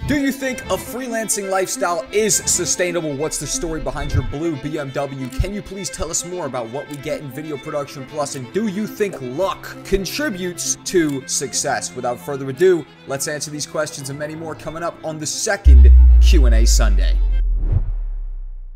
Do you think a freelancing lifestyle is sustainable? What's the story behind your blue BMW? Can you please tell us more about what we get in Video Production Plus? And do you think luck contributes to success? Without further ado, let's answer these questions and many more coming up on the second Q&A Sunday.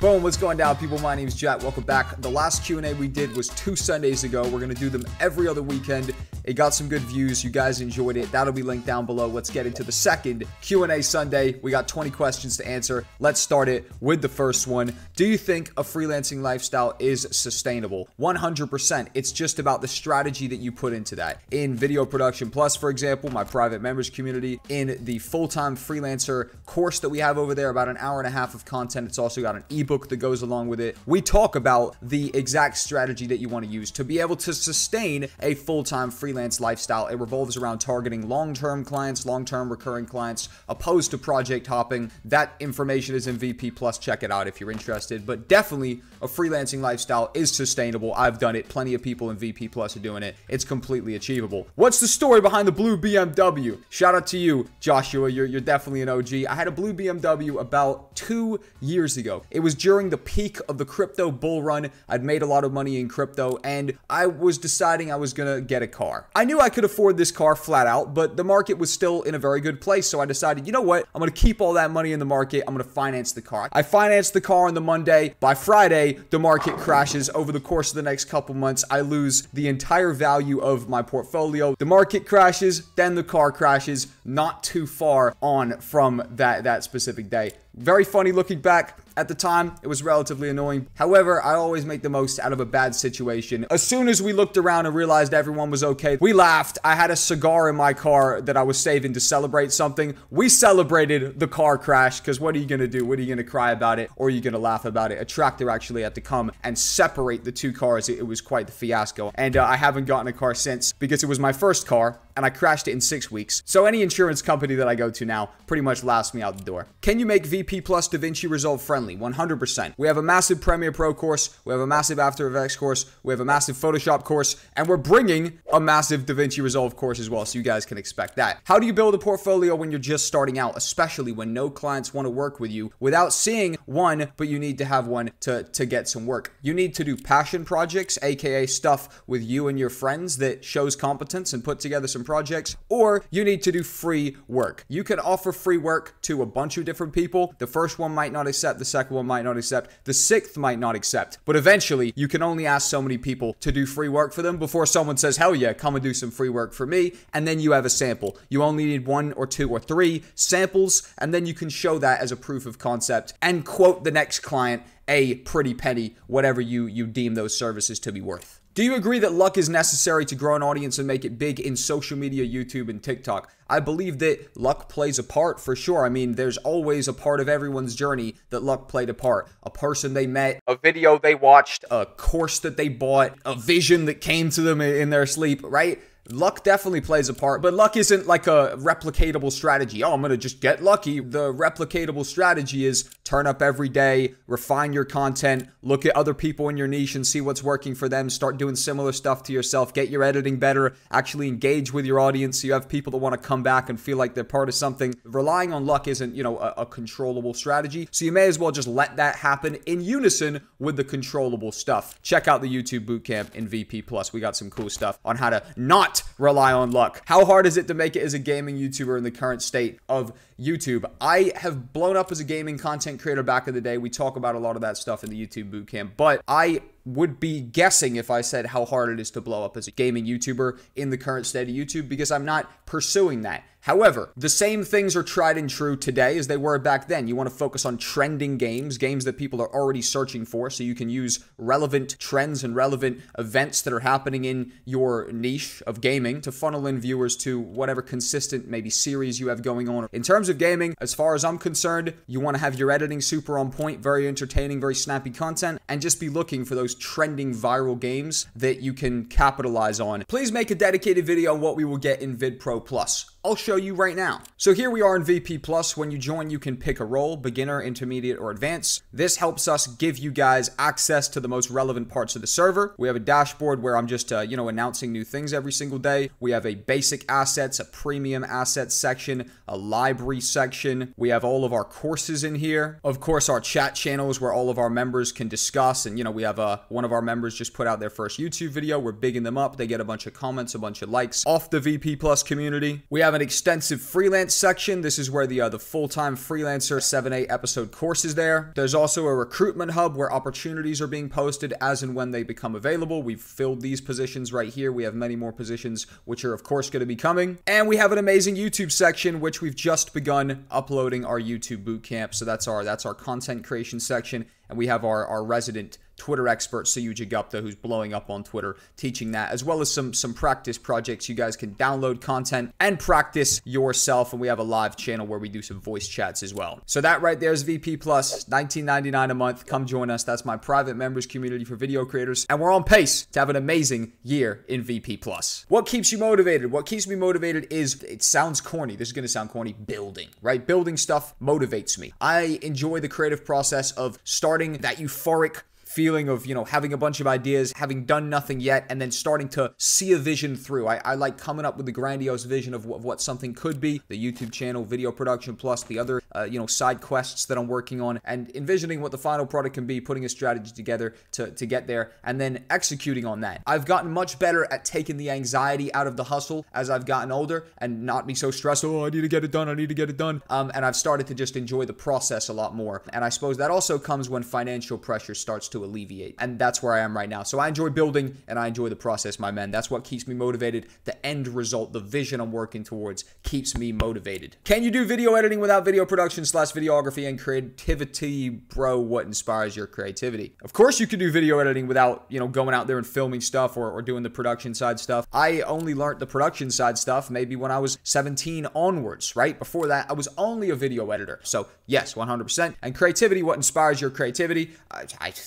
Boom, what's going down, people? My name's Jack. Welcome back. The last Q&A we did was 2 Sundays ago. We're going to do them every other weekend. It got some good views. You guys enjoyed it. That'll be linked down below. Let's get into the second Q&A Sunday. We got 20 questions to answer. Let's start it with the first one. Do you think a freelancing lifestyle is sustainable? 100%. It's just about the strategy that you put into that. In Video Production Plus, for example, my private members community, in the full-time freelancer course that we have over there, about an hour and a half of content. It's also got an ebook that goes along with it. We talk about the exact strategy that you want to use to be able to sustain a full-time freelance lifestyle. It revolves around targeting long-term clients, long-term recurring clients, opposed to project hopping. That information is in VP Plus. Check it out if you're interested. But definitely, a freelancing lifestyle is sustainable. I've done it. Plenty of people in VP Plus are doing it. It's completely achievable. What's the story behind the blue BMW? Shout out to you, Joshua. You're definitely an OG. I had a blue BMW about 2 years ago. It was during the peak of the crypto bull run. I'd made a lot of money in crypto, and I was deciding I was gonna get a car. I knew I could afford this car flat out, but the market was still in a very good place, so I decided, you know what? I'm gonna keep all that money in the market. I'm gonna finance the car. I financed the car on the Monday. By Friday, the market crashes. Over the course of the next couple months, I lose the entire value of my portfolio. The market crashes, then the car crashes, not too far on from that specific day. Very funny looking back. At the time, it was relatively annoying. However, I always make the most out of a bad situation. As soon as we looked around and realized everyone was okay, we laughed. I had a cigar in my car that I was saving to celebrate something. We celebrated the car crash, because what are you going to do? What are you going to cry about it, or are you going to laugh about it? A tractor actually had to come and separate the two cars. It was quite the fiasco. And I haven't gotten a car since, because it was my first car, and I crashed it in 6 weeks. So any insurance company that I go to now pretty much laughs me out the door. Can you make VP Plus DaVinci Resolve friendly? 100%. We have a massive Premiere Pro course. We have a massive After Effects course. We have a massive Photoshop course. And we're bringing a massive DaVinci Resolve course as well, so you guys can expect that. How do you build a portfolio when you're just starting out, especially when no clients want to work with you without seeing one, but you need to have one to get some work? You need to do passion projects, aka stuff with you and your friends that shows competence and put together some projects, or you need to do free work. You can offer free work to a bunch of different people. The first one might not accept, the second one might not accept, the sixth might not accept, but eventually you can only ask so many people to do free work for them before someone says, hell yeah, come and do some free work for me, and then you have a sample. You only need 1 or 2 or 3 samples, and then you can show that as a proof of concept and quote the next client a pretty penny, whatever you deem those services to be worth. Do you agree that luck is necessary to grow an audience and make it big in social media, YouTube, and TikTok? I believe that luck plays a part for sure. I mean, there's always a part of everyone's journey that luck played a part. A person they met, a video they watched, a course that they bought, a vision that came to them in their sleep, right? Luck definitely plays a part, but luck isn't like a replicatable strategy. Oh, I'm going to just get lucky. The replicatable strategy is turn up every day, refine your content, look at other people in your niche and see what's working for them, start doing similar stuff to yourself, get your editing better, actually engage with your audience so you have people that want to come back and feel like they're part of something. Relying on luck isn't, you know, a controllable strategy, so you may as well just let that happen in unison with the controllable stuff. Check out the YouTube bootcamp in VP Plus. We got some cool stuff on how to not rely on luck. How hard is it to make it as a gaming YouTuber in the current state of YouTube? I have blown up as a gaming content creator back in the day. We talk about a lot of that stuff in the YouTube bootcamp, but I would be guessing if I said how hard it is to blow up as a gaming YouTuber in the current state of YouTube, because I'm not pursuing that. However, the same things are tried and true today as they were back then. You want to focus on trending games, games that people are already searching for, so you can use relevant trends and relevant events that are happening in your niche of gaming to funnel in viewers to whatever consistent maybe series you have going on. In terms of gaming, as far as I'm concerned, you want to have your editing super on point, very entertaining, very snappy content, and just be looking for those trending viral games that you can capitalize on. Please make a dedicated video on what we will get in VidPro Plus. I'll show you right now. So here we are in VP Plus. When you join, you can pick a role, beginner, intermediate, or advanced. This helps us give you guys access to the most relevant parts of the server. We have a dashboard where I'm just, announcing new things every single day. We have a basic assets, a premium assets section, a library section. We have all of our courses in here. Of course, our chat channels where all of our members can discuss. And, we have one of our members just put out their first YouTube video. We're bigging them up. They get a bunch of comments, a bunch of likes off the VP Plus community. We have an extensive freelance section. This is where the full-time freelancer 7-8 episode course is there. There's also a recruitment hub where opportunities are being posted as and when they become available. We've filled these positions right here. We have many more positions which are of course going to be coming. And we have an amazing YouTube section which we've just begun uploading our YouTube bootcamp. So that's our content creation section. And we have our resident Twitter expert, Sayuja Gupta, who's blowing up on Twitter, teaching that, as well as some practice projects. You guys can download content and practice yourself. And we have a live channel where we do some voice chats as well. So that right there is VP Plus, $19.99 a month. Come join us. That's my private members community for video creators. And we're on pace to have an amazing year in VP Plus. What keeps you motivated? What keeps me motivated is, it sounds corny. This is going to sound corny, building, right? Building stuff motivates me. I enjoy the creative process of starting that euphoric feeling of, having a bunch of ideas, having done nothing yet, and then starting to see a vision through. I like coming up with the grandiose vision of what something could be, the YouTube channel, video production, plus the other, side quests that I'm working on, and envisioning what the final product can be, putting a strategy together to get there, and then executing on that. I've gotten much better at taking the anxiety out of the hustle as I've gotten older and not be so stressed. Oh, I need to get it done. I need to get it done. And I've started to just enjoy the process a lot more. And I suppose that also comes when financial pressure starts to alleviate. And that's where I am right now. So I enjoy building and I enjoy the process, my man. That's what keeps me motivated. The end result, the vision I'm working towards keeps me motivated. Can you do video editing without video production / videography and creativity? Bro, what inspires your creativity? Of course you can do video editing without, going out there and filming stuff or doing the production side stuff. I only learned the production side stuff maybe when I was 17 onwards, right? Before that, I was only a video editor. So yes, 100%. And creativity, what inspires your creativity?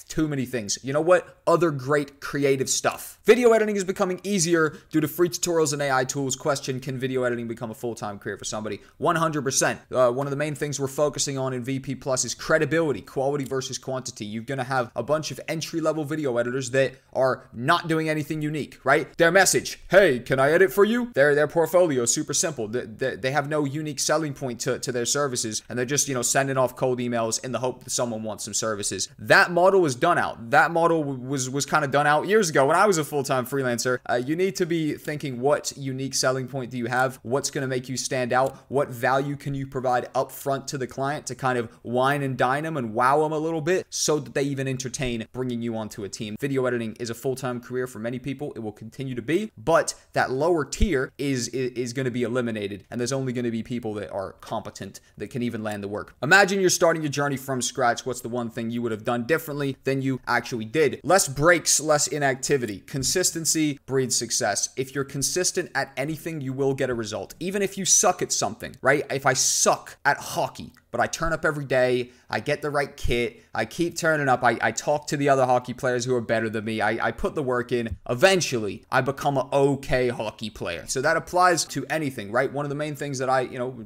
Too many things. You know what? Other great creative stuff. Video editing is becoming easier due to free tutorials and AI tools. Question, can video editing become a full-time career for somebody? 100%. One of the main things we're focusing on in VP Plus is credibility, quality versus quantity. You're going to have a bunch of entry-level video editors that are not doing anything unique, right? Their message, hey, can I edit for you? Their portfolio is super simple. They have no unique selling point to their services, and they're just, sending off cold emails in the hope that someone wants some services. That model is done out. That model was kind of done out years ago when I was a full-time freelancer. You need to be thinking, what unique selling point do you have? What's going to make you stand out? What value can you provide upfront to the client to kind of wine and dine them and wow them a little bit so that they even entertain bringing you onto a team? Video editing is a full-time career for many people. It will continue to be, but that lower tier is going to be eliminated, and there's only going to be people that are competent that can even land the work. Imagine you're starting your journey from scratch. What's the one thing you would have done differently than you actually did? Less breaks, less inactivity. Consistency breeds success. If you're consistent at anything, you will get a result. Even if you suck at something, right? If I suck at hockey, but I turn up every day, I get the right kit, I keep turning up, I talk to the other hockey players who are better than me, I put the work in, eventually I become an okay hockey player. So that applies to anything, right? One of the main things that I,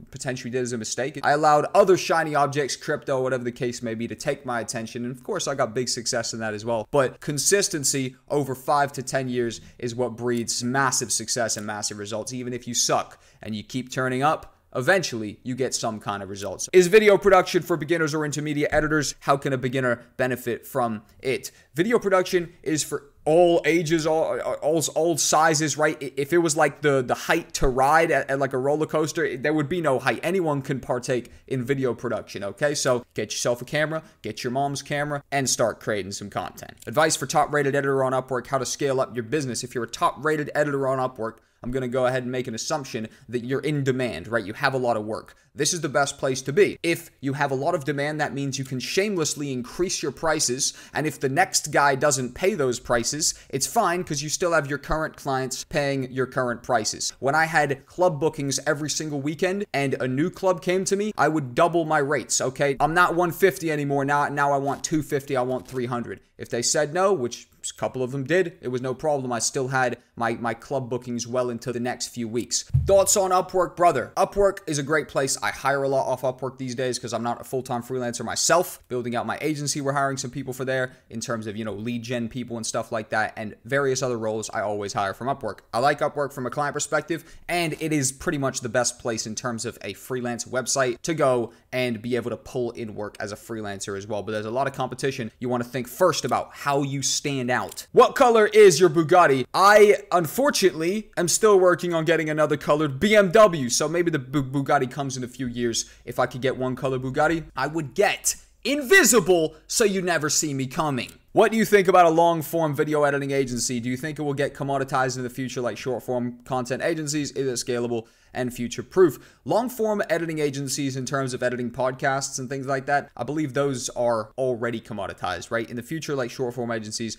potentially did as a mistake, I allowed other shiny objects, crypto, whatever the case may be, to take my attention. And of course, I got big success in that as well. But consistency over 5 to 10 years is what breeds massive success and massive results. Even if you suck and you keep turning up, eventually you get some kind of results. Is video production for beginners or intermediate editors? How can a beginner benefit from it? Video production is for all ages, all sizes, right? If it was like the height to ride at like a roller coaster, there would be no height. Anyone can partake in video production, okay? So get yourself a camera, get your mom's camera, and start creating some content. Advice for top-rated editor on Upwork, how to scale up your business. If you're a top-rated editor on Upwork, I'm going to go ahead and make an assumption that you're in demand, right? You have a lot of work. This is the best place to be. If you have a lot of demand, that means you can shamelessly increase your prices. And if the next guy doesn't pay those prices, it's fine because you still have your current clients paying your current prices. When I had club bookings every single weekend and a new club came to me, I would double my rates, okay? I'm not 150 anymore. Now I want 250, I want 300. If they said no, which A couple of them did. It was no problem. I still had my club bookings well into the next few weeks. Thoughts on Upwork, brother? Upwork is a great place. I hire a lot off Upwork these days because I'm not a full-time freelancer myself. Building out my agency, we're hiring some people for there in terms of, lead gen people and stuff like that, and various other roles I always hire from Upwork. I like Upwork from a client perspective, and it is pretty much the best place in terms of a freelance website to go and be able to pull in work as a freelancer as well. But there's a lot of competition. You want to think first about how you stand out. What color is your Bugatti? I, unfortunately, am still working on getting another colored BMW. So maybe the Bugatti comes in a few years. If I could get one color Bugatti, I would get invisible so you never see me coming. What do you think about a long-form video editing agency? Do you think it will get commoditized in the future like short-form content agencies? Is it scalable and future-proof? Long-form editing agencies in terms of editing podcasts and things like that, I believe those are already commoditized, right? In the future, like short-form agencies,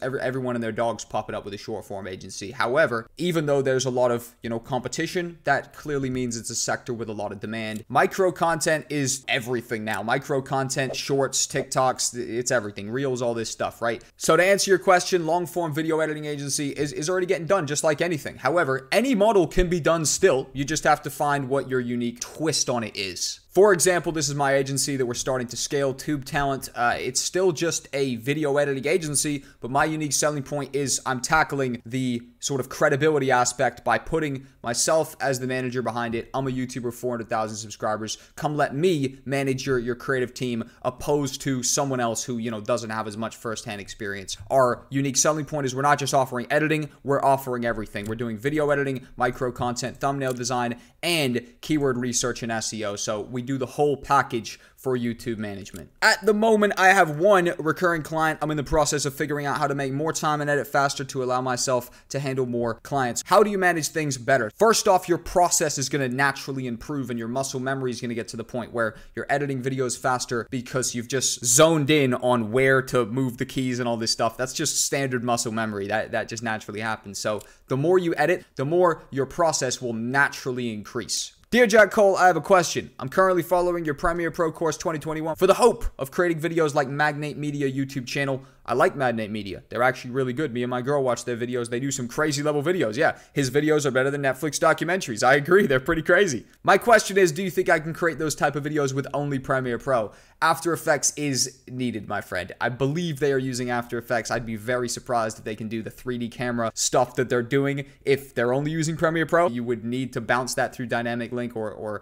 everyone and their dog's popping up with a short-form agency. However, even though there's a lot of, competition, that clearly means it's a sector with a lot of demand. Micro-content is everything now. Micro-content, shorts, TikToks, it's everything. Reels, all this stuff, right? So to answer your question, long-form video editing agency is already getting done just like anything. However, any model can be done still. You just have to find what your unique twist on it is. For example, this is my agency that we're starting to scale, Tube Talent. It's still just a video editing agency, but my unique selling point is I'm tackling the sort of credibility aspect by putting myself as the manager behind it. I'm a YouTuber, 400,000 subscribers. Come let me manage your creative team, opposed to someone else who, doesn't have as much firsthand experience. Our unique selling point is we're not just offering editing, we're offering everything. We're doing video editing, micro content, thumbnail design, and keyword research and SEO. So we do the whole package for YouTube management. At the moment, I have one recurring client. I'm in the process of figuring out how to make more time and edit faster to allow myself to handle more clients. How do you manage things better? First off, your process is going to naturally improve and your muscle memory is going to get to the point where you're editing videos faster because you've just zoned in on where to move the keys and all this stuff. That's just standard muscle memory. That just naturally happens. So the more you edit, the more your process will naturally increase. Dear Jack Cole, I have a question. I'm currently following your Premiere Pro course 2021 for the hope of creating videos like Magnate Media YouTube channel. I like Magnate Media. They're actually really good. Me and my girl watch their videos. They do some crazy level videos. Yeah, his videos are better than Netflix documentaries. I agree. They're pretty crazy. My question is, do you think I can create those type of videos with only Premiere Pro? After Effects is needed, my friend. I believe they are using After Effects. I'd be very surprised if they can do the 3D camera stuff that they're doing. If they're only using Premiere Pro, you would need to bounce that through Dynamic Link or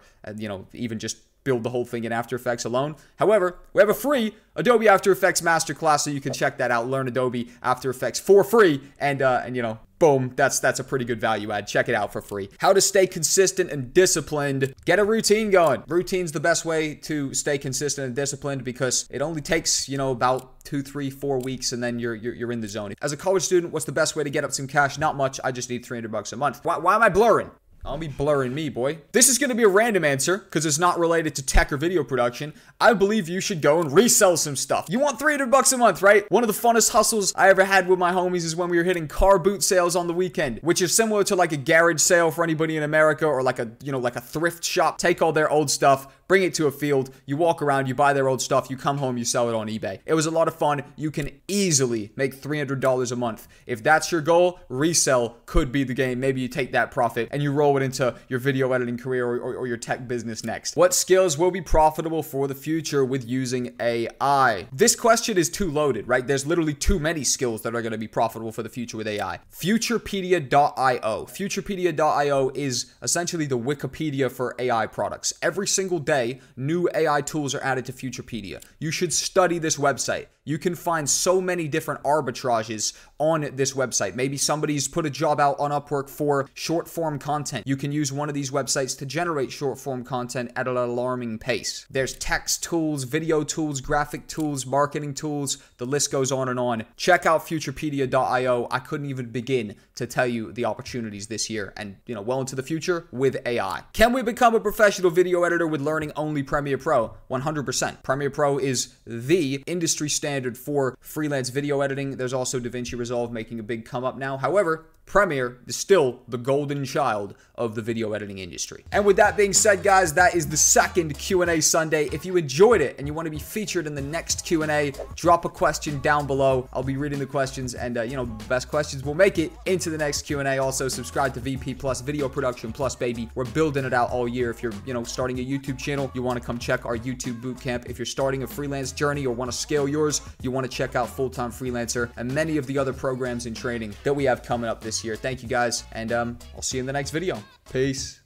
even just build the whole thing in After Effects alone. However, we have a free Adobe After Effects masterclass, so you can check that out. Learn Adobe After Effects for free, and boom, that's a pretty good value add. Check it out for free. How to stay consistent and disciplined. Get a routine going. Routine's the best way to stay consistent and disciplined because it only takes, about 2, 3, 4 weeks and then you're in the zone. As a college student, what's the best way to get up some cash? Not much. I just need $300 a month. Why am I blurring? I'll be blurring me, boy. This is going to be a random answer because it's not related to tech or video production. I believe you should go and resell some stuff. You want $300 a month, right? One of the funnest hustles I ever had with my homies is when we were hitting car boot sales on the weekend, which is similar to like a garage sale for anybody in America or like a thrift shop. Take all their old stuff, bring it to a field, you walk around, you buy their old stuff, you come home, you sell it on eBay. It was a lot of fun. You can easily make $300 a month. If that's your goal, resell could be the game. Maybe you take that profit and you roll it into your video editing career or your tech business next. What skills will be profitable for the future with using AI? This question is too loaded, right? There's literally too many skills that are going to be profitable for the future with AI. Futurepedia.io. Futurepedia.io is essentially the Wikipedia for AI products. Every single day, new AI tools are added to Futurepedia. You should study this website. You can find so many different arbitrages on this website. Maybe somebody's put a job out on Upwork for short form content. You can use one of these websites to generate short form content at an alarming pace. There's text tools, video tools, graphic tools, marketing tools. The list goes on and on. Check out futurepedia.io. I couldn't even begin to tell you the opportunities this year and, well into the future with AI. Can we become a professional video editor with learning only Premiere Pro? 100%. Premiere Pro is the industry standard for freelance video editing. There's also DaVinci Resolve making a big come up now. However, Premiere is still the golden child of the video editing industry. And with that being said, guys, that is the second Q&A Sunday. If you enjoyed it and you want to be featured in the next Q&A, drop a question down below. I'll be reading the questions, and best questions will make it into the next Q&A. Also, subscribe to VP Plus, Video Production Plus, baby. We're building it out all year. If you're, starting a YouTube channel, you want to come check our YouTube bootcamp. If you're starting a freelance journey or want to scale yours, you want to check out Full-Time Freelancer and many of the other programs and training that we have coming up this year. Thank you, guys, and I'll see you in the next video. Peace.